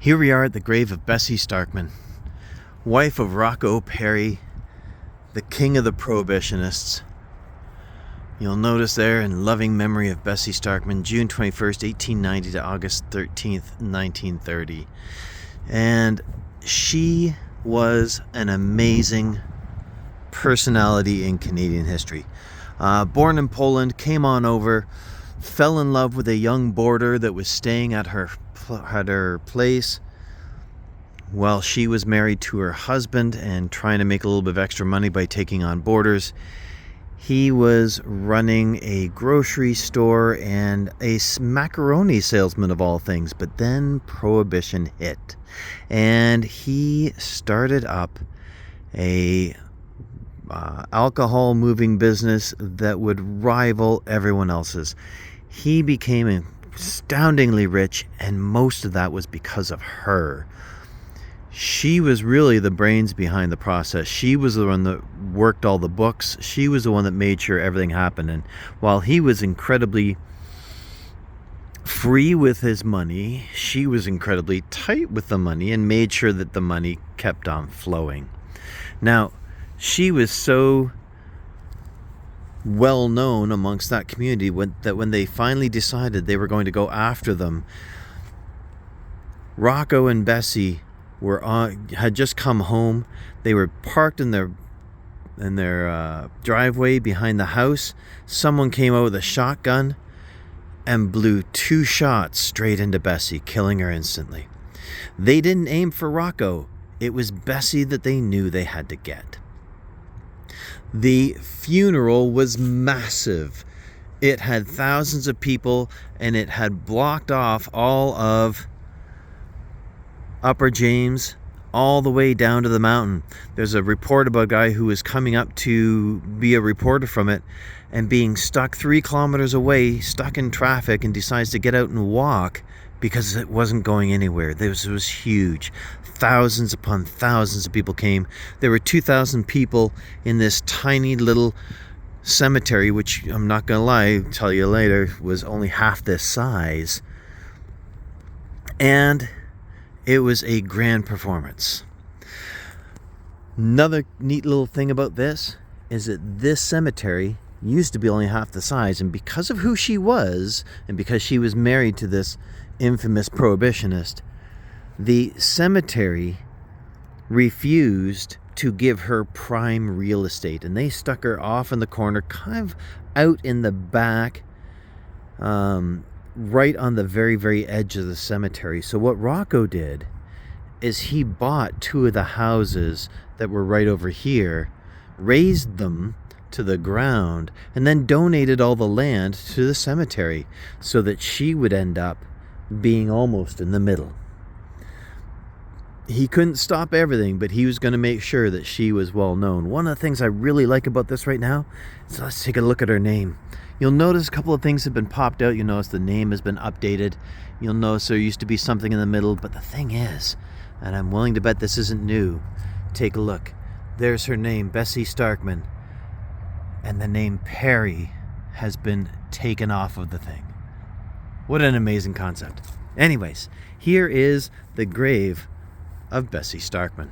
Here we are at the grave of Bessie Starkman, wife of Rocco Perry, the king of the prohibitionists. You'll notice there, in loving memory of Bessie Starkman, June 21st, 1890 to August 13th, 1930. And she was an amazing personality in Canadian history. Born in Poland, came on over, fell in love with a young boarder that was staying at her place while she was married to her husband and trying to make a little bit of extra money by taking on boarders. He was running a grocery store and a macaroni salesman of all things, but then Prohibition hit and he started up a alcohol moving business that would rival everyone else's. He became astoundingly rich, and most of that was because of her. She was really the brains behind the process. She was the one that worked all the books. She was the one that made sure everything happened. And while he was incredibly free with his money, she was incredibly tight with the money and made sure that the money kept on flowing. Now, she was so well known amongst that community that when they finally decided they were going to go after them, Rocco and Bessie had just come home. They were parked in their driveway behind the house. Someone came out with a shotgun and blew 2 shots straight into Bessie, killing her instantly. They didn't aim for Rocco. It was Bessie that they knew they had to get. The funeral was massive. It had thousands of people, and it had blocked off all of Upper James all the way down to the mountain. There's a report about a guy who was coming up to be a reporter from it and being stuck 3 kilometers away, stuck in traffic, and decides to get out and walk because it wasn't going anywhere. This was huge. Thousands upon thousands of people came. There were 2,000 people in this tiny little cemetery, which I'm not going to lie, tell you later, was only half this size. And it was a grand performance. Another neat little thing about this is that this cemetery used to be only half the size, and because of who she was, and because she was married to this infamous prohibitionist, the cemetery refused to give her prime real estate, and they stuck her off in the corner, kind of out in the back, right on the very, very edge of the cemetery. So what Rocco did is he bought 2 of the houses that were right over here, razed them to the ground, and then donated all the land to the cemetery so that she would end up being almost in the middle. He couldn't stop everything, but he was going to make sure that she was well known. One of the things I really like about this right now is, let's take a look at her name. You'll notice a couple of things have been popped out. You'll notice the name has been updated. You'll notice there used to be something in the middle, but the thing is, and I'm willing to bet this isn't new, take a look. There's her name, Bessie Starkman, and the name Perry has been taken off of the thing. What an amazing concept. Anyways, here is the grave of Bessie Starkman.